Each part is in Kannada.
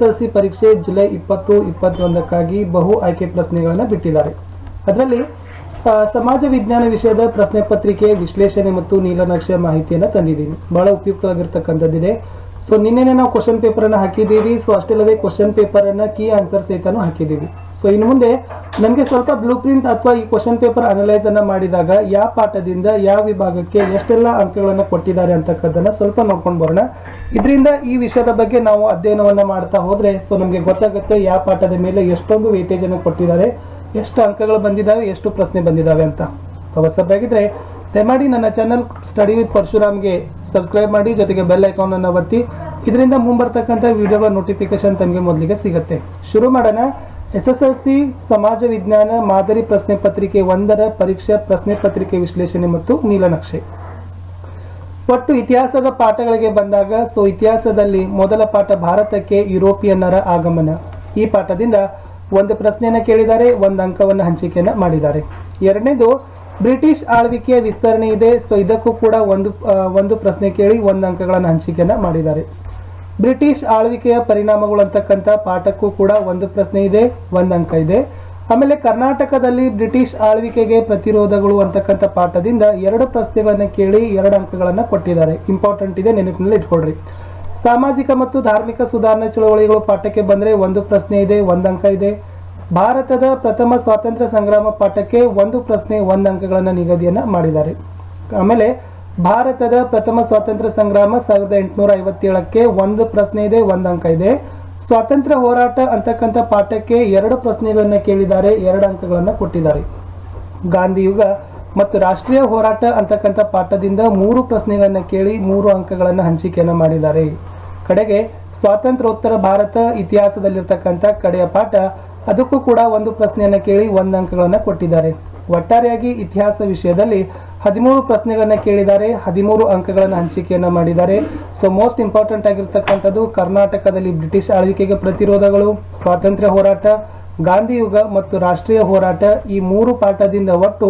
ಎಸ್ಎಸ್ಎಲ್ಸಿ ಪರೀಕ್ಷೆ ಜುಲೈ 2021 ಬಹು ಆಯ್ಕೆ ಪ್ರಶ್ನೆಗಳನ್ನು ಬಿಟ್ಟಿದ್ದಾರೆ. ಅದರಲ್ಲಿ ಸಮಾಜ ವಿಜ್ಞಾನ ವಿಷಯದ ಪ್ರಶ್ನೆ ಪತ್ರಿಕೆ ವಿಶ್ಲೇಷಣೆ ಮತ್ತು ನೀಲನಕ್ಷೆ ಮಾಹಿತಿಯನ್ನು ತಂದಿದ್ದೀನಿ. ಬಹಳ ಉಪಯುಕ್ತವಾಗಿರ್ತಕ್ಕಂಥದ್ದಿದೆ. ಸೊ ನಿನ್ನೆ ನಾವು ಕ್ವಶನ್ ಪೇಪರ್ ಅನ್ನು ಹಾಕಿದ್ದೀವಿ. ಸೊ ಅಷ್ಟೇ ಅಲ್ಲದೆ ಕ್ವಶನ್ ಪೇಪರ್ ಅನ್ನ ಕೀ ಆನ್ಸರ್ ಸಹಿತನೂ ಹಾಕಿದ್ದೀವಿ. ಸೊ ಇನ್ನು ಮುಂದೆ ನಮಗೆ ಸ್ವಲ್ಪ ಬ್ಲೂ ಪ್ರಿಂಟ್ ಅಥವಾ ಈ ಕ್ವಶನ್ ಪೇಪರ್ ಅನಲೈಸ್ ಅನ್ನ ಮಾಡಿದಾಗ ಯಾವ ಪಾಠದಿಂದ ಯಾವ ವಿಭಾಗಕ್ಕೆ ಎಷ್ಟೆಲ್ಲ ಅಂಕಗಳನ್ನು ಕೊಟ್ಟಿದ್ದಾರೆ ಅಂತಕ್ಕದ್ದನ್ನ ಸ್ವಲ್ಪ ನೋಡ್ಕೊಂಡು ಬರೋಣ. ಇದರಿಂದ ಈ ವಿಷಯದ ಬಗ್ಗೆ ನಾವು ಅಧ್ಯಯನವನ್ನ ಮಾಡ್ತಾ ಹೋದ್ರೆ ಸೊ ನಮಗೆ ಗೊತ್ತಾಗುತ್ತೆ ಯಾವ ಪಾಠದ ಮೇಲೆ ಎಷ್ಟೊಂದು ವೇಟೇಜ್ ಅನ್ನು ಕೊಟ್ಟಿದ್ದಾರೆ, ಎಷ್ಟು ಅಂಕಗಳು ಬಂದಿದ್ದಾವೆ, ಎಷ್ಟು ಪ್ರಶ್ನೆ ಬಂದಿದ್ದಾವೆ ಅಂತ. ಹೊಸಬರಾಗಿದ್ರೆ ದಯಮಾಡಿ ನನ್ನ ಚಾನಲ್ ಸ್ಟಡಿ ವಿತ್ ಪರಶುರಾಮ್ಗೆ ಸಬ್ಸ್ಕ್ರೈಬ್ ಮಾಡಿ, ಜೊತೆಗೆ ಬೆಲ್ ಐಕಾನ್ ಅನ್ನು ಒತ್ತಿ. ಇದರಿಂದ ಮುಂಬರ್ತಕ್ಕಂಥ ವಿಡಿಯೋಗಳ ನೋಟಿಫಿಕೇಶನ್ ತಮಗೆ ಮೊದಲಿಗೆ ಸಿಗುತ್ತೆ. ಶುರು ಮಾಡೋಣ. ಎಸ್ಎಸ್ಎಲ್ಸಿ ಸಮಾಜ ವಿಜ್ಞಾನ ಮಾದರಿ ಪ್ರಶ್ನೆ ಪತ್ರಿಕೆ 1ರ ಪರೀಕ್ಷಾ ಪ್ರಶ್ನೆ ಪತ್ರಿಕೆ ವಿಶ್ಲೇಷಣೆ ಮತ್ತು ನೀಲನಕ್ಷೆ. ಒಟ್ಟು ಇತಿಹಾಸದ ಪಾಠಗಳಿಗೆ ಬಂದಾಗ ಸೊ ಇತಿಹಾಸದಲ್ಲಿ ಮೊದಲ ಪಾಠ ಭಾರತಕ್ಕೆ ಯುರೋಪಿಯನ್ನರ ಆಗಮನ. ಈ ಪಾಠದಿಂದ ಒಂದು ಪ್ರಶ್ನೆಯನ್ನು ಕೇಳಿದ್ದಾರೆ, ಒಂದು ಅಂಕವನ್ನು ಹಂಚಿಕೆಯನ್ನು ಮಾಡಿದ್ದಾರೆ. ಎರಡನೇದು ಬ್ರಿಟಿಷ್ ಆಳ್ವಿಕೆಯ ವಿಸ್ತರಣೆ ಇದೆ. ಸೊ ಇದಕ್ಕೂ ಕೂಡ ಒಂದು ಪ್ರಶ್ನೆ ಕೇಳಿ ಒಂದು ಅಂಕಗಳನ್ನು ಹಂಚಿಕೆಯನ್ನು ಮಾಡಿದ್ದಾರೆ. ಬ್ರಿಟಿಷ್ ಆಳ್ವಿಕೆಯ ಪರಿಣಾಮಗಳು ಅಂತಕ್ಕಂಥ ಪಾಠಕ್ಕೂ ಕೂಡ ಒಂದು ಪ್ರಶ್ನೆ ಇದೆ, ಒಂದು ಅಂಕ ಇದೆ. ಆಮೇಲೆ ಕರ್ನಾಟಕದಲ್ಲಿ ಬ್ರಿಟಿಷ್ ಆಳ್ವಿಕೆಗೆ ಪ್ರತಿರೋಧಗಳು ಅಂತಕ್ಕಂಥ ಪಾಠದಿಂದ 2 ಪ್ರಶ್ನೆಗಳನ್ನು ಕೇಳಿ 2 ಅಂಕಗಳನ್ನು ಕೊಟ್ಟಿದ್ದಾರೆ. ಇಂಪಾರ್ಟೆಂಟ್ ಇದೆ, ನೆನಪಿನಲ್ಲಿ ಇಟ್ಕೊಳ್ರಿ. ಸಾಮಾಜಿಕ ಮತ್ತು ಧಾರ್ಮಿಕ ಸುಧಾರಣಾ ಚಳವಳಿಗಳು ಪಾಠಕ್ಕೆ ಬಂದರೆ ಒಂದು ಪ್ರಶ್ನೆ ಇದೆ, ಒಂದು ಅಂಕ ಇದೆ. ಭಾರತದ ಪ್ರಥಮ ಸ್ವಾತಂತ್ರ್ಯ ಸಂಗ್ರಾಮ ಪಾಠಕ್ಕೆ ಒಂದು ಪ್ರಶ್ನೆ, ಒಂದು ಅಂಕಗಳನ್ನು ನಿಗದಿಯನ್ನ ಮಾಡಿದ್ದಾರೆ. ಆಮೇಲೆ ಭಾರತದ ಪ್ರಥಮ ಸ್ವಾತಂತ್ರ್ಯ ಸಂಗ್ರಾಮ 1857ಕ್ಕೆ ಒಂದು ಪ್ರಶ್ನೆ ಇದೆ, ಒಂದು ಅಂಕ ಇದೆ. ಸ್ವಾತಂತ್ರ್ಯ ಹೋರಾಟ ಅಂತಕ್ಕಂಥ ಪಾಠಕ್ಕೆ 2 ಪ್ರಶ್ನೆಗಳನ್ನು ಕೇಳಿದ್ದಾರೆ, 2 ಅಂಕಗಳನ್ನು ಕೊಟ್ಟಿದ್ದಾರೆ. ಗಾಂಧಿ ಯುಗ ಮತ್ತು ರಾಷ್ಟ್ರೀಯ ಹೋರಾಟ ಅಂತಕ್ಕಂಥ ಪಾಠದಿಂದ 3 ಪ್ರಶ್ನೆಗಳನ್ನು ಕೇಳಿ 3 ಅಂಕಗಳನ್ನು ಹಂಚಿಕೆಯನ್ನು ಮಾಡಿದ್ದಾರೆ. ಕಡೆಗೆ ಸ್ವಾತಂತ್ರ್ಯೋತ್ತರ ಭಾರತ ಇತಿಹಾಸದಲ್ಲಿರ್ತಕ್ಕಂಥ ಕಡೆಯ ಪಾಠ, ಅದಕ್ಕೂ ಕೂಡ ಒಂದು ಪ್ರಶ್ನೆಯನ್ನು ಕೇಳಿ 1 ಅಂಕಗಳನ್ನು ಕೊಟ್ಟಿದ್ದಾರೆ. ಒಟ್ಟಾರೆಯಾಗಿ ಇತಿಹಾಸ ವಿಷಯದಲ್ಲಿ 13 ಪ್ರಶ್ನೆಗಳನ್ನು ಕೇಳಿದ್ದಾರೆ, 13 ಅಂಕಗಳನ್ನು ಹಂಚಿಕೆಯನ್ನು ಮಾಡಿದ್ದಾರೆ. ಸೊ ಮೋಸ್ಟ್ ಇಂಪಾರ್ಟೆಂಟ್ ಆಗಿರ್ತಕ್ಕಂಥದ್ದು ಕರ್ನಾಟಕದಲ್ಲಿ ಬ್ರಿಟಿಷ್ ಆಳ್ವಿಕೆಗೆ ಪ್ರತಿರೋಧಗಳು, ಸ್ವಾತಂತ್ರ್ಯ ಹೋರಾಟ, ಗಾಂಧಿ ಯುಗ ಮತ್ತು ರಾಷ್ಟ್ರೀಯ ಹೋರಾಟ, ಈ 3 ಪಾಠದಿಂದ ಒಟ್ಟು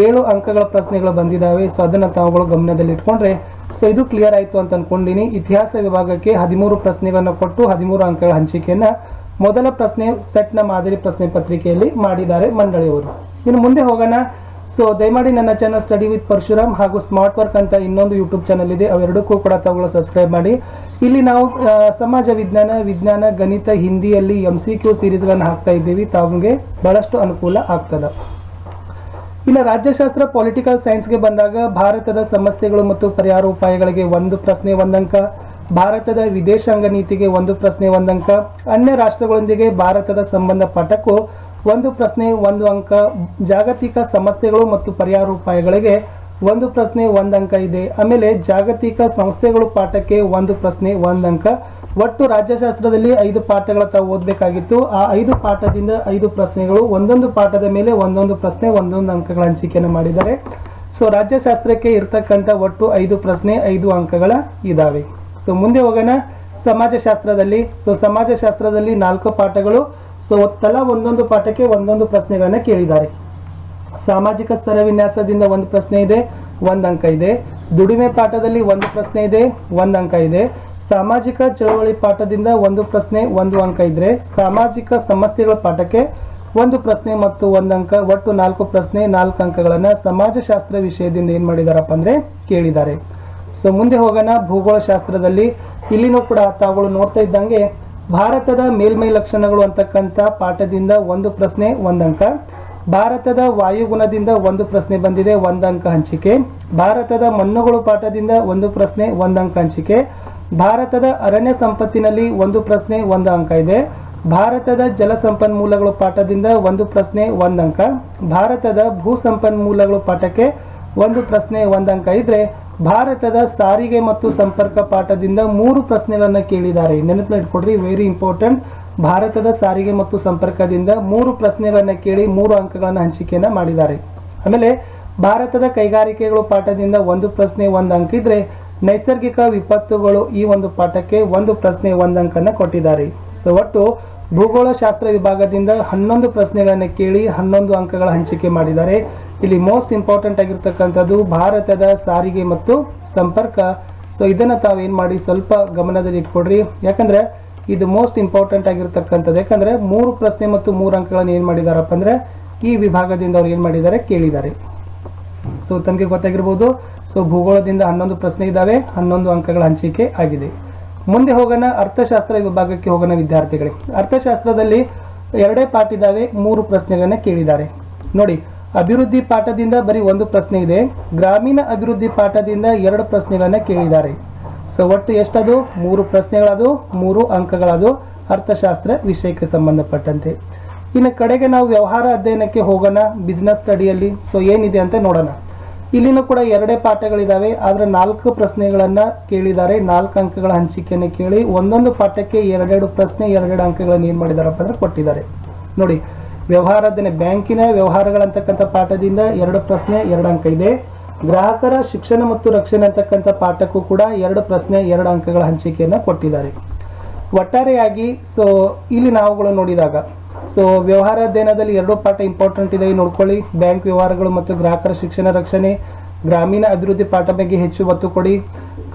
7 ಅಂಕಗಳ ಪ್ರಶ್ನೆಗಳು ಬಂದಿದ್ದಾವೆ. ಸೊ ಅದನ್ನು ತಾವುಗಳು ಗಮನದಲ್ಲಿ ಇಟ್ಕೊಂಡ್ರೆ ಸೊ ಇದು ಕ್ಲಿಯರ್ ಆಯಿತು ಅಂತ ಅನ್ಕೊಂಡಿನಿ. ಇತಿಹಾಸ ವಿಭಾಗಕ್ಕೆ 13 ಪ್ರಶ್ನೆಗಳನ್ನು ಕೊಟ್ಟು 13 ಅಂಕಗಳ ಹಂಚಿಕೆಯನ್ನ ಮೊದಲ ಪ್ರಶ್ನೆ ಸೆಟ್ನ ಮಾದರಿ ಪ್ರಶ್ನೆ ಪತ್ರಿಕೆಯಲ್ಲಿ ಮಾಡಿದ್ದಾರೆ ಮಂಡಳಿಯವರು. ಇನ್ನು ಮುಂದೆ ಹೋಗೋಣ. ಸೊ ದಯಮಾಡಿ ನನ್ನ ಚಾನಲ್ ಸ್ಟಡಿ ವಿತ್ ಪರಶುರಾಮ್ ಹಾಗೂ ಸ್ಮಾರ್ಟ್ ವರ್ಕ್ ಅಂತ ಇನ್ನೊಂದು ಯೂಟ್ಯೂಬ್ ಚಾನಲ್ ಇದೆ, ಅವೆರಡಕ್ಕೂ ಕೂಡ ತಾವುಗಳು ಸಬ್ಸ್ಕ್ರೈಬ್ ಮಾಡಿ. ಇಲ್ಲಿ ನಾವು ಸಮಾಜ ವಿಜ್ಞಾನ, ಗಣಿತ, ಹಿಂದಿಯಲ್ಲಿ MCQ ಸೀರೀಸ್ಗಳನ್ನು ಹಾಕ್ತಾ ಇದ್ದೀವಿ. ತಾವಿಗೆ ಬಹಳಷ್ಟು ಅನುಕೂಲ ಆಗ್ತದೆ. ಇನ್ನು ರಾಜ್ಯಶಾಸ್ತ್ರ ಪೊಲಿಟಿಕಲ್ ಸೈನ್ಸ್ಗೆ ಬಂದಾಗ ಭಾರತದ ಸಮಸ್ಯೆಗಳು ಮತ್ತು ಪರಿಹಾರ ಉಪಾಯಗಳಿಗೆ ಒಂದು ಪ್ರಶ್ನೆ, ಒಂದು ಅಂಕ. ಭಾರತದ ವಿದೇಶಾಂಗ ನೀತಿಗೆ ಒಂದು ಪ್ರಶ್ನೆ, ಒಂದು ಅಂಕ. ಅನ್ಯ ರಾಷ್ಟ್ರಗಳೊಂದಿಗೆ ಭಾರತದ ಸಂಬಂಧ ಪಾಠಕ್ಕೂ ಒಂದು ಪ್ರಶ್ನೆ, ಒಂದು ಅಂಕ. ಜಾಗತಿಕ ಸಮಸ್ಯೆಗಳು ಮತ್ತು ಪರಿಹಾರ ಉಪಾಯಗಳಿಗೆ ಒಂದು ಪ್ರಶ್ನೆ, ಒಂದು ಅಂಕ ಇದೆ. ಆಮೇಲೆ ಜಾಗತಿಕ ಸಂಸ್ಥೆಗಳು ಪಾಠಕ್ಕೆ ಒಂದು ಪ್ರಶ್ನೆ, ಒಂದು ಅಂಕ. ಒಟ್ಟು ರಾಜ್ಯಶಾಸ್ತ್ರದಲ್ಲಿ 5 ಪಾಠಗಳ ತಾವು ಓದಬೇಕಾಗಿತ್ತು. ಆ 5 ಪಾಠದಿಂದ 5 ಪ್ರಶ್ನೆಗಳು, ಒಂದೊಂದು ಪಾಠದ ಮೇಲೆ ಒಂದೊಂದು ಪ್ರಶ್ನೆ, ಒಂದೊಂದು ಅಂಕಗಳ ಹಂಚಿಕೆಯನ್ನು ಮಾಡಿದ್ದಾರೆ. ಸೊ ರಾಜ್ಯಶಾಸ್ತ್ರಕ್ಕೆ ಇರ್ತಕ್ಕಂಥ ಒಟ್ಟು 5 ಪ್ರಶ್ನೆ, 5 ಅಂಕಗಳ ಇದಾವೆ. ಸೊ ಮುಂದೆ ಹೋಗೋಣ. ಸಮಾಜಶಾಸ್ತ್ರದಲ್ಲಿ 4 ಪಾಠಗಳು. ಸೊ ತಲಾ ಒಂದೊಂದು ಪಾಠಕ್ಕೆ ಒಂದೊಂದು ಪ್ರಶ್ನೆಗಳನ್ನ ಕೇಳಿದ್ದಾರೆ. ಸಾಮಾಜಿಕ ಸ್ತರ ವಿನ್ಯಾಸದಿಂದ ಒಂದು ಪ್ರಶ್ನೆ ಇದೆ, ಒಂದು ಅಂಕ ಇದೆ. ದುಡಿಮೆ ಪಾಠದಲ್ಲಿ ಒಂದು ಪ್ರಶ್ನೆ ಇದೆ, ಒಂದು ಅಂಕ ಇದೆ. ಸಾಮಾಜಿಕ ಚಳವಳಿ ಪಾಠದಿಂದ ಒಂದು ಪ್ರಶ್ನೆ, ಒಂದು ಅಂಕ ಇದ್ರೆ ಸಾಮಾಜಿಕ ಸಮಸ್ಯೆಗಳ ಪಾಠಕ್ಕೆ ಒಂದು ಪ್ರಶ್ನೆ ಮತ್ತು ಒಂದು ಅಂಕ. ಒಟ್ಟು 4 ಪ್ರಶ್ನೆ, 4 ಅಂಕಗಳನ್ನ ಸಮಾಜಶಾಸ್ತ್ರ ವಿಷಯದಿಂದ ಏನ್ ಮಾಡಿದಾರಪ್ಪ ಅಂದ್ರೆ ಕೇಳಿದ್ದಾರೆ. ಸೊ ಮುಂದೆ ಹೋಗೋಣ. ಭೂಗೋಳಶಾಸ್ತ್ರದಲ್ಲಿ ಇಲ್ಲಿನೂ ಕೂಡ ತಾವುಗಳು ನೋಡ್ತಾ ಇದ್ದಂಗೆ ಭಾರತದ ಮೇಲ್ಮೈ ಲಕ್ಷಣಗಳು ಅಂತಕ್ಕಂಥ ಪಾಠದಿಂದ ಒಂದು ಪ್ರಶ್ನೆ, ಒಂದು ಅಂಕ. ಭಾರತದ ವಾಯುಗುಣದಿಂದ ಒಂದು ಪ್ರಶ್ನೆ ಬಂದಿದೆ, ಒಂದು ಅಂಕ ಹಂಚಿಕೆ. ಭಾರತದ ಮಣ್ಣುಗಳು ಪಾಠದಿಂದ ಒಂದು ಪ್ರಶ್ನೆ, ಒಂದು ಅಂಕ ಹಂಚಿಕೆ. ಭಾರತದ ಅರಣ್ಯ ಸಂಪತ್ತಿನಲ್ಲಿ ಒಂದು ಪ್ರಶ್ನೆ, ಒಂದು ಅಂಕ ಇದೆ. ಭಾರತದ ಜಲ ಸಂಪನ್ಮೂಲಗಳು ಪಾಠದಿಂದ ಒಂದು ಪ್ರಶ್ನೆ, ಒಂದು ಅಂಕ. ಭಾರತದ ಭೂ ಸಂಪನ್ಮೂಲಗಳು ಪಾಠಕ್ಕೆ ಒಂದು ಪ್ರಶ್ನೆ, ಒಂದು ಅಂಕ ಇದ್ರೆ ಭಾರತದ ಸಾರಿಗೆ ಮತ್ತು ಸಂಪರ್ಕ ಪಾಠದಿಂದ 3 ಪ್ರಶ್ನೆಗಳನ್ನ ಕೇಳಿದ್ದಾರೆ. ನೆನಪಿನ ಇಟ್ಕೊಡ್ರಿ, ವೆರಿ ಇಂಪಾರ್ಟೆಂಟ್. ಭಾರತದ ಸಾರಿಗೆ ಮತ್ತು ಸಂಪರ್ಕದಿಂದ 3 ಪ್ರಶ್ನೆಗಳನ್ನ ಕೇಳಿ 3 ಅಂಕಗಳನ್ನ ಹಂಚಿಕೆಯನ್ನ ಮಾಡಿದ್ದಾರೆ. ಆಮೇಲೆ ಭಾರತದ ಕೈಗಾರಿಕೆಗಳು ಪಾಠದಿಂದ ಒಂದು ಪ್ರಶ್ನೆ, ಒಂದು ಅಂಕ ಇದ್ರೆ ನೈಸರ್ಗಿಕ ವಿಪತ್ತುಗಳು ಈ ಒಂದು ಪಾಠಕ್ಕೆ ಒಂದು ಪ್ರಶ್ನೆ, ಒಂದು ಅಂಕನ ಕೊಟ್ಟಿದ್ದಾರೆ. ಸೊ ಒಟ್ಟು ಭೂಗೋಳಶಾಸ್ತ್ರ ವಿಭಾಗದಿಂದ 11 ಪ್ರಶ್ನೆಗಳನ್ನ ಕೇಳಿ 11 ಅಂಕಗಳ ಹಂಚಿಕೆ ಮಾಡಿದ್ದಾರೆ. ಇಲ್ಲಿ ಮೋಸ್ಟ್ ಇಂಪಾರ್ಟೆಂಟ್ ಆಗಿರ್ತಕ್ಕಂಥದ್ದು ಭಾರತದ ಸಾರಿಗೆ ಮತ್ತು ಸಂಪರ್ಕ. ಸೊ ಇದನ್ನ ತಾವು ಏನ್ ಮಾಡಿ ಸ್ವಲ್ಪ ಗಮನದಲ್ಲಿ ಇಟ್ಕೊಡ್ರಿ. ಯಾಕಂದ್ರೆ ಇದು ಮೋಸ್ಟ್ ಇಂಪಾರ್ಟೆಂಟ್ ಆಗಿರ್ತಕ್ಕಂಥದ್ದು. ಯಾಕಂದ್ರೆ 3 ಪ್ರಶ್ನೆ ಮತ್ತು 3 ಅಂಕಗಳನ್ನು ಏನು ಮಾಡಿದಾರಪ್ಪ ಅಂದ್ರೆ ಈ ವಿಭಾಗದಿಂದ ಅವ್ರು ಏನು ಮಾಡಿದ್ದಾರೆ ಕೇಳಿದ್ದಾರೆ. ಸೊ ತಮಗೆ ಗೊತ್ತಾಗಿರ್ಬೋದು. ಸೊ ಭೂಗೋಳದಿಂದ 11 ಪ್ರಶ್ನೆ ಇದ್ದಾವೆ, 11 ಅಂಕಗಳ ಹಂಚಿಕೆ ಆಗಿದೆ. ಮುಂದೆ ಹೋಗೋಣ, ಅರ್ಥಶಾಸ್ತ್ರ ವಿಭಾಗಕ್ಕೆ ಹೋಗೋಣ ವಿದ್ಯಾರ್ಥಿಗಳೇ. ಅರ್ಥಶಾಸ್ತ್ರದಲ್ಲಿ 2 ಪಾಠ ಇದ್ದಾವೆ, 3 ಪ್ರಶ್ನೆಗಳನ್ನ ಕೇಳಿದ್ದಾರೆ. ನೋಡಿ, ಅಭಿವೃದ್ಧಿ ಪಾಠದಿಂದ ಬರೀ 1 ಪ್ರಶ್ನೆ ಇದೆ, ಗ್ರಾಮೀಣ ಅಭಿವೃದ್ಧಿ ಪಾಠದಿಂದ 2 ಪ್ರಶ್ನೆಗಳನ್ನ ಕೇಳಿದ್ದಾರೆ. ಸೊ ಒಟ್ಟು ಎಷ್ಟದು? 3 ಪ್ರಶ್ನೆಗಳದು, 3 ಅಂಕಗಳದು ಅರ್ಥಶಾಸ್ತ್ರ ವಿಷಯಕ್ಕೆ ಸಂಬಂಧಪಟ್ಟಂತೆ. ಇನ್ನು ಕಡೆಗೆ ನಾವು ವ್ಯವಹಾರ ಅಧ್ಯಯನಕ್ಕೆ ಹೋಗೋಣ, ಬಿಸ್ನೆಸ್ ಸ್ಟಡಿಯಲ್ಲಿ. ಸೊ ಏನಿದೆ ಅಂತ ನೋಡೋಣ. ಇಲ್ಲಿನೂ ಕೂಡ 2 ಪಾಠಗಳಿದಾವೆ, ಆದ್ರೆ 4 ಪ್ರಶ್ನೆಗಳನ್ನ ಕೇಳಿದ್ದಾರೆ, 4 ಅಂಕಗಳ ಹಂಚಿಕೆಯನ್ನು ಕೇಳಿ ಒಂದೊಂದು ಪಾಠಕ್ಕೆ 2 ಪ್ರಶ್ನೆ 2 ಅಂಕಗಳನ್ನು ಏನ್ ಮಾಡಿದಾರಪ್ಪ ಅಂದ್ರೆ ಕೊಟ್ಟಿದ್ದಾರೆ. ನೋಡಿ, ವ್ಯವಹಾರ ಅಧ್ಯಯನ ಬ್ಯಾಂಕಿನ ವ್ಯವಹಾರಗಳಂತಕ್ಕಂಥ ಪಾಠದಿಂದ 2 ಪ್ರಶ್ನೆ 2 ಅಂಕ ಇದೆ. ಗ್ರಾಹಕರ ಶಿಕ್ಷಣ ಮತ್ತು ರಕ್ಷಣೆ ಅಂತಕ್ಕಂಥ ಪಾಠಕ್ಕೂ ಕೂಡ 2 ಪ್ರಶ್ನೆ 2 ಅಂಕಗಳ ಹಂಚಿಕೆಯನ್ನು ಕೊಟ್ಟಿದ್ದಾರೆ. ಒಟ್ಟಾರೆಯಾಗಿ ಸೊ ಇಲ್ಲಿ ನಾವುಗಳು ನೋಡಿದಾಗ ಸೊ ವ್ಯವಹಾರ ಅಧ್ಯಯನದಲ್ಲಿ 2 ಪಾಠ ಇಂಪಾರ್ಟೆಂಟ್ ಇದೆ, ನೋಡ್ಕೊಳ್ಳಿ. ಬ್ಯಾಂಕ್ ವ್ಯವಹಾರಗಳು ಮತ್ತು ಗ್ರಾಹಕರ ಶಿಕ್ಷಣ ರಕ್ಷಣೆ, ಗ್ರಾಮೀಣ ಅಭಿವೃದ್ಧಿ ಪಾಠ ಬಗ್ಗೆ ಹೆಚ್ಚು ಒತ್ತು ಕೊಡಿ.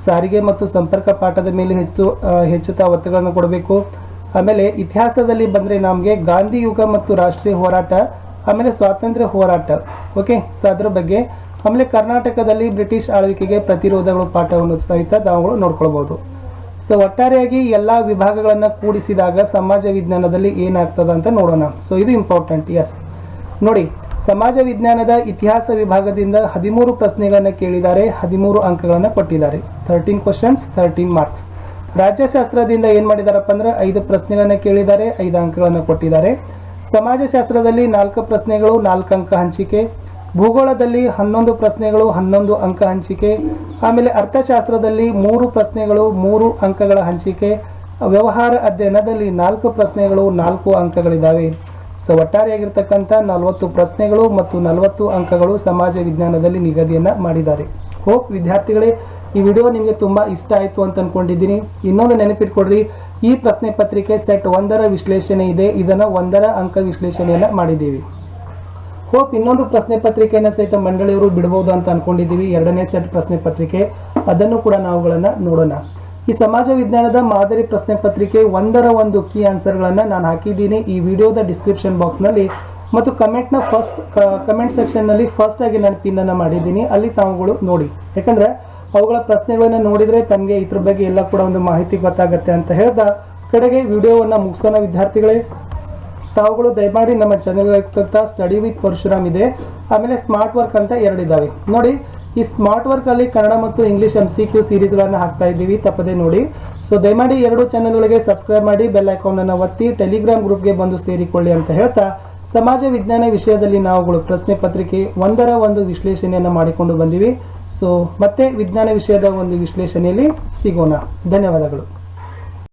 ಸಾರಿಗೆ ಮತ್ತು ಸಂಪರ್ಕ ಪಾಠದ ಮೇಲೆ ಹೆಚ್ಚುತ್ತಾ ಒತ್ತುಗಳನ್ನು ಕೊಡಬೇಕು. ಆಮೇಲೆ ಇತಿಹಾಸದಲ್ಲಿ ಬಂದ್ರೆ ನಮಗೆ ಗಾಂಧಿ ಯುಗ ಮತ್ತು ರಾಷ್ಟ್ರೀಯ ಹೋರಾಟ, ಆಮೇಲೆ ಸ್ವಾತಂತ್ರ್ಯ ಹೋರಾಟ, ಓಕೆ, ಸೊ ಅದ್ರ ಬಗ್ಗೆ. ಆಮೇಲೆ ಕರ್ನಾಟಕದಲ್ಲಿ ಬ್ರಿಟಿಷ್ ಆಳ್ವಿಕೆಗೆ ಪ್ರತಿರೋಧಗಳು ಪಾಠವನ್ನು ಸಹಿತ ನಾವು ನೋಡ್ಕೊಳ್ಬಹುದು. ಸೊ ಒಟ್ಟಾರೆಯಾಗಿ ಎಲ್ಲಾ ವಿಭಾಗಗಳನ್ನ ಕೂಡಿಸಿದಾಗ ಸಮಾಜ ವಿಜ್ಞಾನದಲ್ಲಿ ಏನಾಗ್ತದ ಅಂತ ನೋಡೋಣ. ಸೊ ಇದು ಇಂಪಾರ್ಟೆಂಟ್. ಎಸ್, ನೋಡಿ, ಸಮಾಜ ವಿಜ್ಞಾನದ ಇತಿಹಾಸ ವಿಭಾಗದಿಂದ 13 ಪ್ರಶ್ನೆಗಳನ್ನ ಕೇಳಿದ್ದಾರೆ, 13 ಅಂಕಗಳನ್ನ ಕೊಟ್ಟಿದ್ದಾರೆ. 13 ಕ್ವಶನ್ಸ್ 13 ಮಾರ್ಕ್ಸ್. ರಾಜ್ಯಶಾಸ್ತ್ರದಿಂದ ಏನ್ ಮಾಡಿದಾರಪ್ಪ ಅಂದ್ರೆ 5 ಪ್ರಶ್ನೆಗಳನ್ನ ಕೇಳಿದ್ದಾರೆ, 5 ಅಂಕಗಳನ್ನ ಕೊಟ್ಟಿದ್ದಾರೆ. ಸಮಾಜಶಾಸ್ತ್ರದಲ್ಲಿ 4 ಪ್ರಶ್ನೆಗಳು 4 ಅಂಕ ಹಂಚಿಕೆ. ಭೂಗೋಳದಲ್ಲಿ 11 ಪ್ರಶ್ನೆಗಳು 11 ಅಂಕ ಹಂಚಿಕೆ. ಆಮೇಲೆ ಅರ್ಥಶಾಸ್ತ್ರದಲ್ಲಿ 3 ಪ್ರಶ್ನೆಗಳು 3 ಅಂಕಗಳ ಹಂಚಿಕೆ. ವ್ಯವಹಾರ ಅಧ್ಯಯನದಲ್ಲಿ 4 ಪ್ರಶ್ನೆಗಳು 4 ಅಂಕಗಳಿದ್ದಾವೆ. ಸೊ ಒಟ್ಟಾರೆಯಾಗಿರ್ತಕ್ಕಂಥ 40 ಪ್ರಶ್ನೆಗಳು ಮತ್ತು 40 ಅಂಕಗಳು ಸಮಾಜ ವಿಜ್ಞಾನದಲ್ಲಿ ನಿಗದಿಯನ್ನ ಮಾಡಿದ್ದಾರೆ. ಹೋಪ್ ವಿದ್ಯಾರ್ಥಿಗಳೇ ಈ ವಿಡಿಯೋ ನಿಮಗೆ ತುಂಬಾ ಇಷ್ಟ ಆಯ್ತು ಅಂತ ಅನ್ಕೊಂಡಿದ್ದೀನಿ. ಇನ್ನೊಂದು ನೆನಪಿಟ್ಕೊಡ್ರಿ, ಈ ಪ್ರಶ್ನೆ ಪತ್ರಿಕೆ ಸೆಟ್ 1ರ ವಿಶ್ಲೇಷಣೆ ಇದೆ, ಇದನ್ನ 1ರ ಅಂಕ ವಿಶ್ಲೇಷಣೆಯನ್ನ ಮಾಡಿದ್ದೀವಿ. ಹೋಪ್ ಇನ್ನೊಂದು ಪ್ರಶ್ನೆ ಪತ್ರಿಕೆಯನ್ನು ಸಹಿತ ಮಂಡಳಿಯವರು ಬಿಡಬಹುದು ಅಂತ ಅನ್ಕೊಂಡಿದ್ದೀವಿ, 2ನೇ ಸೆಟ್ ಪ್ರಶ್ನೆ ಪತ್ರಿಕೆ, ಅದನ್ನು ಕೂಡ ನಾವುಗಳನ್ನ ನೋಡೋಣ. ಈ ಸಮಾಜ ವಿಜ್ಞಾನದ ಮಾದರಿ ಪ್ರಶ್ನೆ ಪತ್ರಿಕೆ 1ರ 1 ಕೀ ಆನ್ಸರ್ಗಳನ್ನ ನಾನು ಹಾಕಿದ್ದೀನಿ ಈ ವಿಡಿಯೋದ ಡಿಸ್ಕ್ರಿಪ್ಷನ್ ಬಾಕ್ಸ್ ನಲ್ಲಿ, ಮತ್ತು ಕಮೆಂಟ್ ಸೆಕ್ಷನ್ ನಲ್ಲಿ ಫಸ್ಟ್ ಆಗಿ ನಾನು ಪಿನ್ ಅನ್ನ ಮಾಡಿದ್ದೀನಿ, ಅಲ್ಲಿ ತಾವುಗಳು ನೋಡಿ. ಯಾಕಂದ್ರೆ ಅವುಗಳ ಪ್ರಶ್ನೆಗಳನ್ನ ನೋಡಿದ್ರೆ ತಮಗೆ ಇದ್ರ ಬಗ್ಗೆ ಎಲ್ಲ ಕೂಡ ಒಂದು ಮಾಹಿತಿ ಗೊತ್ತಾಗುತ್ತೆ ಅಂತ ಹೇಳ್ದ ಕಡೆಗೆ ವಿಡಿಯೋವನ್ನ ಮುಗಿಸೋಣ ವಿದ್ಯಾರ್ಥಿಗಳೇ. ತಾವುಗಳು ದಯಮಾಡಿ ನಮ್ಮ ಚಾನೆಲ್ ಸ್ಟಡಿ ವಿತ್ ಪರಶುರಾಮ್ ಇದೆ, ಆಮೇಲೆ ಸ್ಮಾರ್ಟ್ ವರ್ಕ್ ಅಂತ 2 ಇದಾವೆ. ನೋಡಿ, ಈ ಸ್ಮಾರ್ಟ್ ವರ್ಕ್ ಅಲ್ಲಿ ಕನ್ನಡ ಮತ್ತು ಇಂಗ್ಲಿಷ್ MCQ ಸೀರೀಸ್ಗಳನ್ನ ಹಾಕ್ತಾ ಇದ್ದೀವಿ, ತಪ್ಪದೆ ನೋಡಿ. ಸೊ ದಯಮಾಡಿ 2 ಚಾನೆಲ್ಗಳಿಗೆ ಸಬ್ಸ್ಕ್ರೈಬ್ ಮಾಡಿ, ಬೆಲ್ ಐಕಾನ್ ಅನ್ನು ಒತ್ತಿ, ಟೆಲಿಗ್ರಾಮ್ ಗ್ರೂಪ್ಗೆ ಬಂದು ಸೇರಿಕೊಳ್ಳಿ ಅಂತ ಹೇಳ್ತಾ, ಸಮಾಜ ವಿಜ್ಞಾನ ವಿಷಯದಲ್ಲಿ ನಾವುಗಳು ಪ್ರಶ್ನೆ ಪತ್ರಿಕೆ 1ರ 1 ವಿಶ್ಲೇಷಣೆಯನ್ನು ಮಾಡಿಕೊಂಡು ಬಂದಿವಿ. ಸೊ ಮತ್ತೆ ವಿಜ್ಞಾನ ವಿಷಯದ ಒಂದು ವಿಶ್ಲೇಷಣೆಯಲ್ಲಿ ಸಿಗೋಣ. ಧನ್ಯವಾದಗಳು.